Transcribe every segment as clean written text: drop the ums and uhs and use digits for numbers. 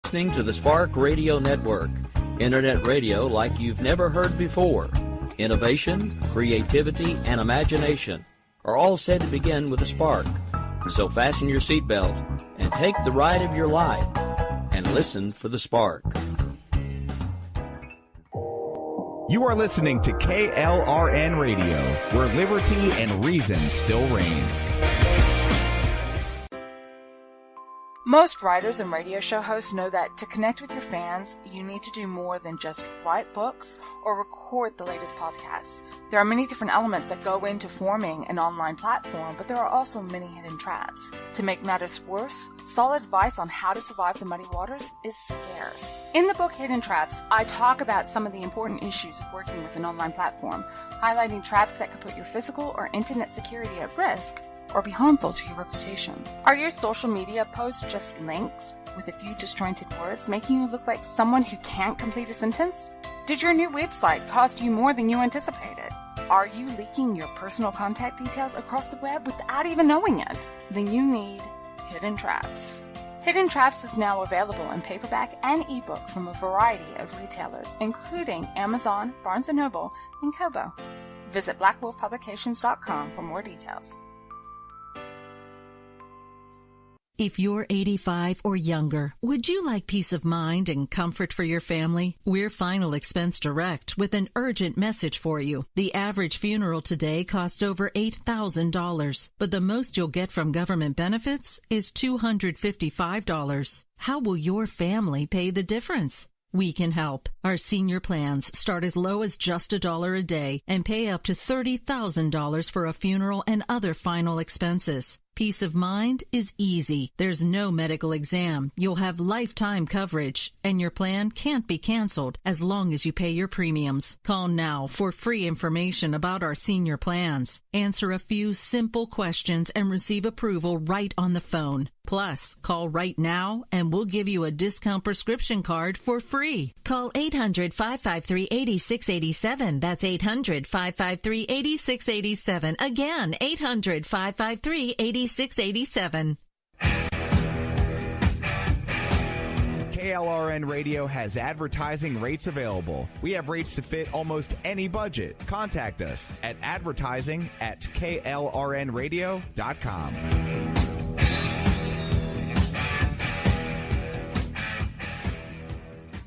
listening to the Spark Radio Network, Internet radio like you've never heard before. Innovation, creativity, and imagination are all said to begin with a spark. So fasten your seatbelt and take the ride of your life and listen for the spark. You are listening to KLRN Radio, where liberty and reason still reign. Most writers and radio show hosts know that to connect with your fans, you need to do more than just write books or record the latest podcasts. There are many different elements that go into forming an online platform, but there are also many hidden traps. To make matters worse, solid advice on how to survive the muddy waters is scarce. In the book Hidden Traps, I talk about some of the important issues of working with an online platform, highlighting traps that could put your physical or internet security at risk or be harmful to your reputation. Are your social media posts just links with a few disjointed words, making you look like someone who can't complete a sentence? Did your new website cost you more than you anticipated? Are you leaking your personal contact details across the web without even knowing it? Then you need Hidden Traps. Hidden Traps is now available in paperback and ebook from a variety of retailers, including Amazon, Barnes & Noble, and Kobo. Visit blackwolfpublications.com for more details. If you're 85 or younger, would you like peace of mind and comfort for your family? We're Final Expense Direct with an urgent message for you. The average funeral today costs over $8,000, but the most you'll get from government benefits is $255. How will your family pay the difference? We can help. Our senior plans start as low as just $1 a day and pay up to $30,000 for a funeral and other final expenses. Peace of mind is easy. There's no medical exam. You'll have lifetime coverage, and your plan can't be canceled as long as you pay your premiums. Call now for free information about our senior plans. Answer a few simple questions and receive approval right on the phone. Plus, call right now and we'll give you a discount prescription card for free. Call 800-553-8687. That's 800-553-8687. Again, 800-553-8687. KLRN Radio has advertising rates available. We have rates to fit almost any budget. Contact us at advertising@klrnradio.com.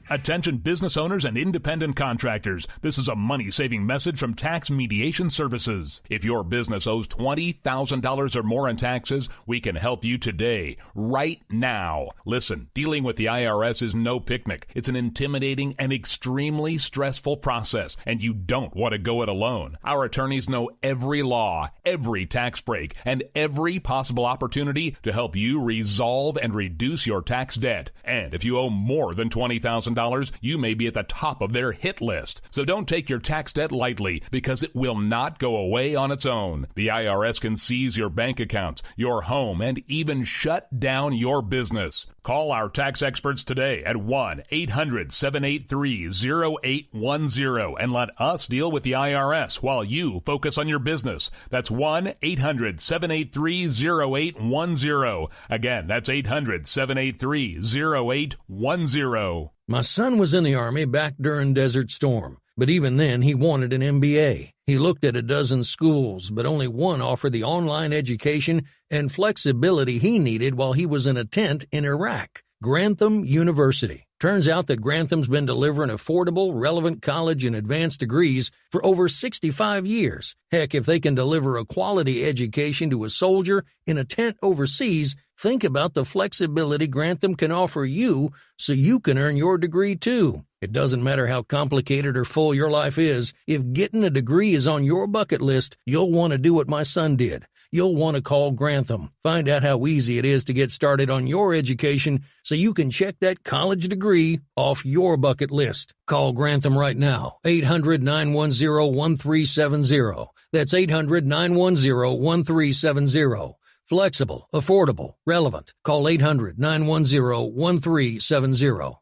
Attention business owners and independent contractors. This is a money-saving message from Tax Mediation Services. If your business owes $20,000 or more in taxes, we can help you today, right now. Listen, dealing with the IRS is no picnic. It's an intimidating and extremely stressful process, and you don't want to go it alone. Our attorneys know every law, every tax break, and every possible opportunity to help you resolve and reduce your tax debt. And if you owe more than $20,000, you may be at the top of their hit list. So don't take your tax debt lightly, because it will not go away on its own. The IRS can seize your bank accounts, your home, and even shut down your business. Call our tax experts today at 1-800-783-0810 and let us deal with the IRS while you focus on your business. That's 1-800-783-0810. Again, that's 800-783-0810. My son was in the Army back during Desert Storm, but even then he wanted an MBA. He looked at a dozen schools, but only one offered the online education and flexibility he needed while he was in a tent in Iraq. Grantham University. Turns out that Grantham's been delivering affordable, relevant college and advanced degrees for over 65 years. Heck, if they can deliver a quality education to a soldier in a tent overseas, think about the flexibility Grantham can offer you so you can earn your degree too. It doesn't matter how complicated or full your life is. If getting a degree is on your bucket list, you'll want to do what my son did. You'll want to call Grantham. Find out how easy it is to get started on your education so you can check that college degree off your bucket list. Call Grantham right now, 800-910-1370. That's 800-910-1370. Flexible, affordable, relevant. Call 800-910-1370.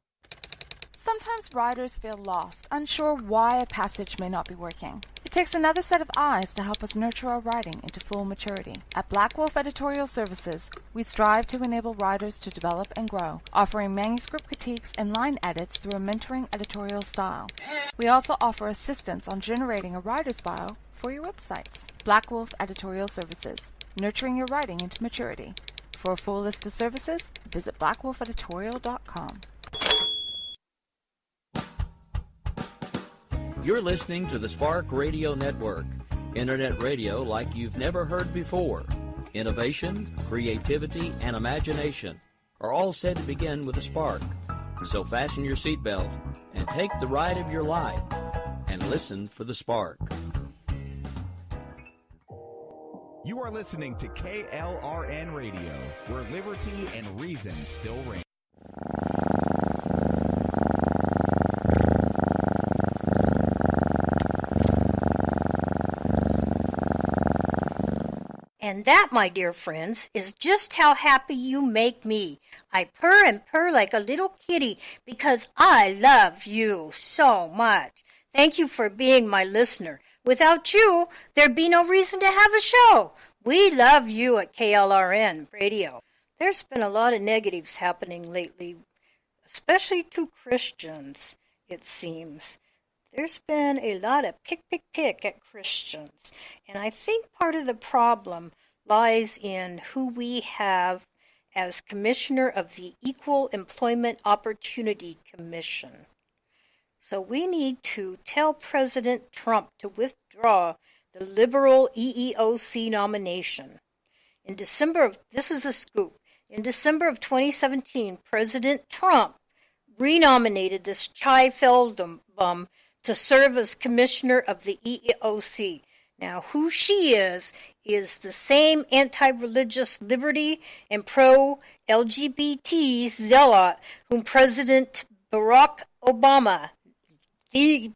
Sometimes writers feel lost, unsure why a passage may not be working. It takes another set of eyes to help us nurture our writing into full maturity. At Black Wolf Editorial Services, we strive to enable writers to develop and grow, offering manuscript critiques and line edits through a mentoring editorial style. We also offer assistance on generating a writer's bio for your websites. Black Wolf Editorial Services, nurturing your writing into maturity. For a full list of services, visit blackwolfeditorial.com. You're listening to the Spark Radio Network, internet radio like you've never heard before. Innovation, creativity, and imagination are all said to begin with a spark. So fasten your seatbelt and take the ride of your life and listen for the spark. You are listening to KLRN Radio, where liberty and reason still reign. And that, my dear friends, is just how happy you make me. I purr and purr like a little kitty because I love you so much. Thank you for being my listener. Without you, there'd be no reason to have a show. We love you at KLRN Radio. There's been a lot of negatives happening lately, especially to Christians, it seems. There's been a lot of pick at Christians, and I think part of the problem lies in who we have as Commissioner of the Equal Employment Opportunity Commission. So we need to tell President Trump to withdraw the liberal EEOC nomination. This is the scoop, in December of 2017, President Trump renominated this Chai Feldblum to serve as commissioner of the EEOC. Now, who she is the same anti-religious liberty and pro-LGBT zealot whom President Barack Obama, the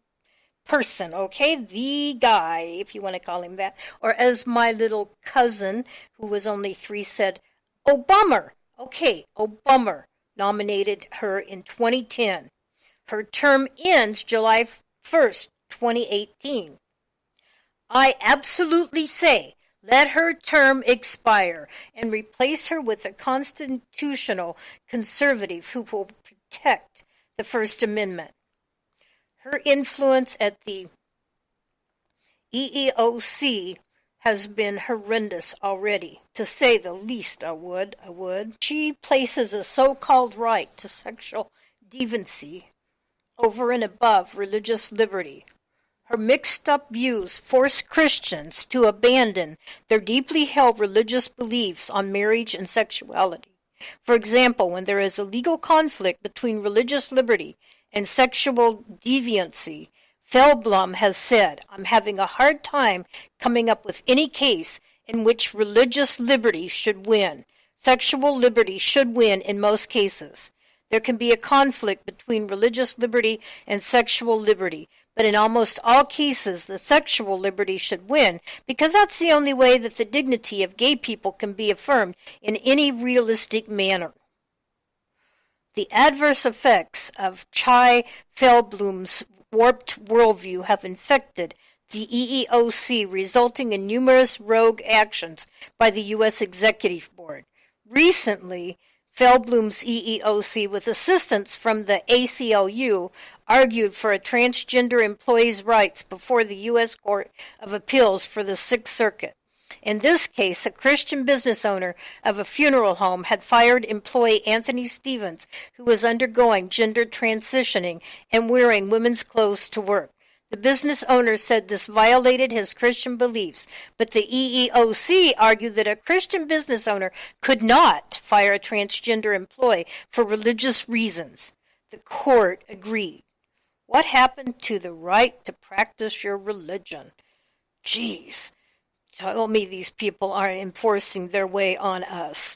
person, okay, the guy, if you want to call him that, or as my little cousin, who was only 3, said, Obama, okay, Obama, nominated her in 2010. Her term ends July 1st, 2018. I absolutely say let her term expire and replace her with a constitutional conservative who will protect the First Amendment. Her influence at the EEOC has been horrendous already, to say the least. I would. She places a so-called right to sexual deviancy over and above religious liberty. Her mixed-up views force Christians to abandon their deeply held religious beliefs on marriage and sexuality. For example, when there is a legal conflict between religious liberty and sexual deviancy, Feldblum has said, I'm having a hard time coming up with any case in which religious liberty should win. Sexual liberty should win in most cases. There can be a conflict between religious liberty and sexual liberty, but in almost all cases, the sexual liberty should win because that's the only way that the dignity of gay people can be affirmed in any realistic manner. The adverse effects of Chai Feldblum's warped worldview have infected the EEOC, resulting in numerous rogue actions by the U.S. Executive Board. Recently, Feldblum's EEOC, with assistance from the ACLU, argued for a transgender employee's rights before the U.S. Court of Appeals for the Sixth Circuit. In this case, a Christian business owner of a funeral home had fired employee Anthony Stevens, who was undergoing gender transitioning and wearing women's clothes to work. The business owner said this violated his Christian beliefs, but the EEOC argued that a Christian business owner could not fire a transgender employee for religious reasons. The court agreed. What happened to the right to practice your religion? Jeez, tell me these people aren't enforcing their way on us.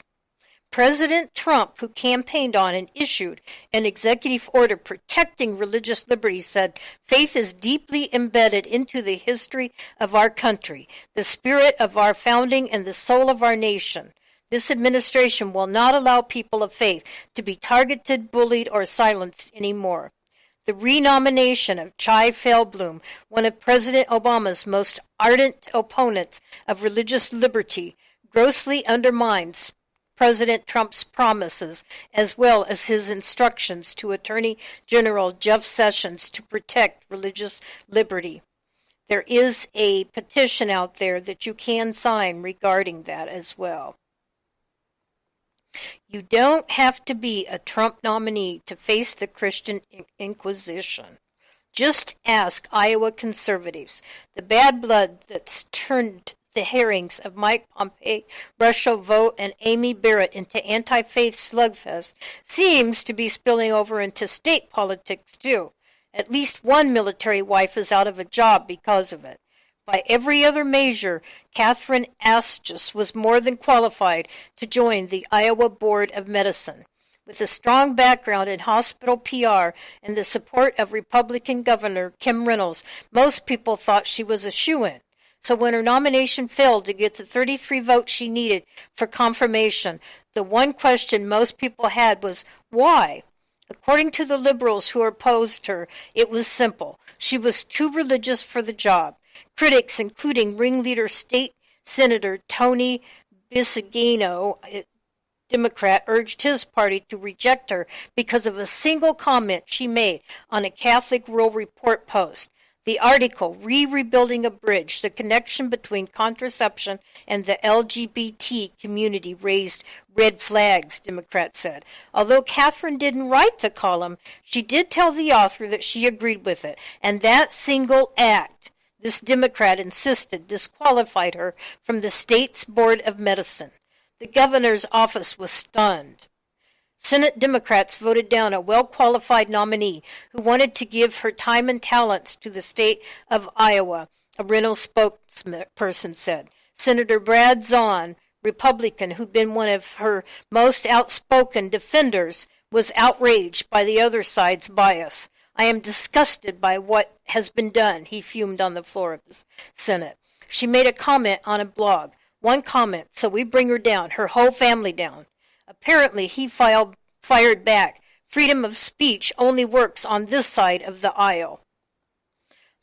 President Trump, who campaigned on and issued an executive order protecting religious liberty, said, faith is deeply embedded into the history of our country, the spirit of our founding, and the soul of our nation. This administration will not allow people of faith to be targeted, bullied, or silenced anymore. The renomination of Chai Feldblum, one of President Obama's most ardent opponents of religious liberty, grossly undermines President Trump's promises, as well as his instructions to Attorney General Jeff Sessions to protect religious liberty. There is a petition out there that you can sign regarding that as well. You don't have to be a Trump nominee to face the Christian Inquisition. Just ask Iowa conservatives. The bad blood that's turned the hearings of Mike Pompeo, Russell Vogt, and Amy Barrett into anti-faith slugfest seems to be spilling over into state politics too. At least one military wife is out of a job because of it. By every other measure, Catherine Astus was more than qualified to join the Iowa Board of Medicine. With a strong background in hospital PR and the support of Republican Governor Kim Reynolds, most people thought she was a shoo-in. So when her nomination failed to get the 33 votes she needed for confirmation, the one question most people had was, why? According to the liberals who opposed her, it was simple. She was too religious for the job. Critics, including ringleader State Senator Tony Bisagino, Democrat, urged his party to reject her because of a single comment she made on a Catholic World Report post. The article, Rebuilding a Bridge, the connection between contraception and the LGBT community raised red flags, Democrats said. Although Catherine didn't write the column, she did tell the author that she agreed with it. And that single act, this Democrat insisted, disqualified her from the state's Board of Medicine. The governor's office was stunned. Senate Democrats voted down a well-qualified nominee who wanted to give her time and talents to the state of Iowa, a Reynolds spokesperson said. Senator Brad Zahn, Republican, who'd been one of her most outspoken defenders, was outraged by the other side's bias. I am disgusted by what has been done, he fumed on the floor of the Senate. She made a comment on a blog. One comment, so we bring her down, her whole family down. Apparently, he fired back. Freedom of speech only works on this side of the aisle.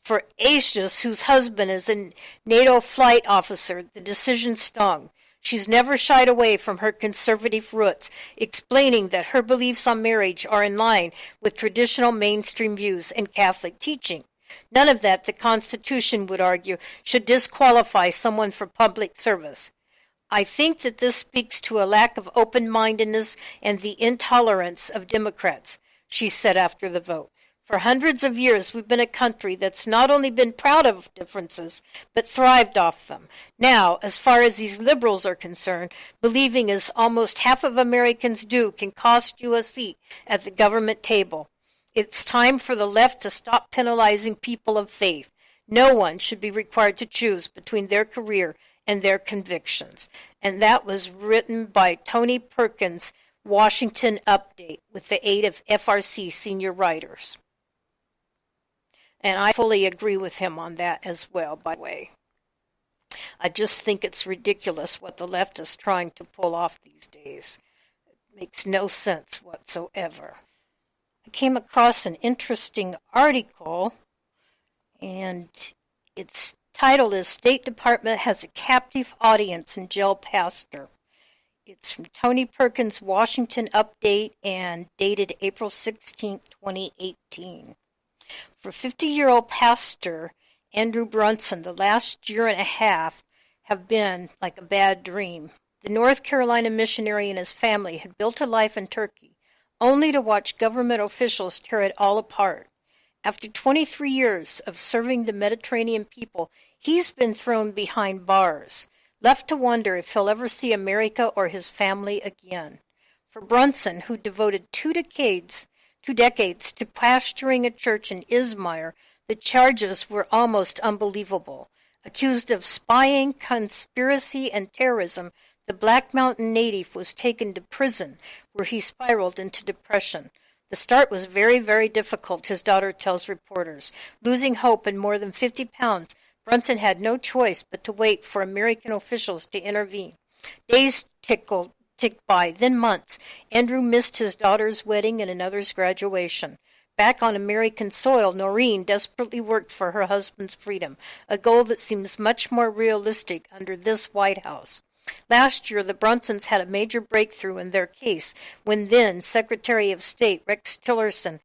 For Astus, whose husband is a NATO flight officer, the decision stung. She's never shied away from her conservative roots, explaining that her beliefs on marriage are in line with traditional mainstream views and Catholic teaching. None of that, the Constitution would argue, should disqualify someone for public service. I think that this speaks to a lack of open-mindedness and the intolerance of Democrats, she said after the vote. For hundreds of years, we've been a country that's not only been proud of differences, but thrived off them. Now, as far as these liberals are concerned, believing as almost half of Americans do can cost you a seat at the government table. It's time for the left to stop penalizing people of faith. No one should be required to choose between their career and their convictions. And that was written by Tony Perkins, Washington Update, with the aid of FRC senior writers. And I fully agree with him on that as well, by the way. I just think it's ridiculous what the left is trying to pull off these days. It makes no sense whatsoever. I came across an interesting article, and its title is State Department Has a Captive Audience in Jail Pastor. It's from Tony Perkins' Washington Update and dated April 16, 2018. For 50-year-old pastor Andrew Brunson, the last year and a half have been like a bad dream. The North Carolina missionary and his family had built a life in Turkey, only to watch government officials tear it all apart. After 23 years of serving the Mediterranean people, he's been thrown behind bars, left to wonder if he'll ever see America or his family again. For Brunson, who devoted two decades to pastoring a church in Izmir, the charges were almost unbelievable. Accused of spying, conspiracy, and terrorism, the Black Mountain native was taken to prison, where he spiraled into depression. The start was very, very difficult, his daughter tells reporters. Losing hope and more than 50 pounds, Brunson had no choice but to wait for American officials to intervene. Days ticked by, then months. Andrew missed his daughter's wedding and another's graduation. Back on American soil, Noreen desperately worked for her husband's freedom, a goal that seems much more realistic under this White House. Last year, the Brunsons had a major breakthrough in their case when then Secretary of State Rex Tillerson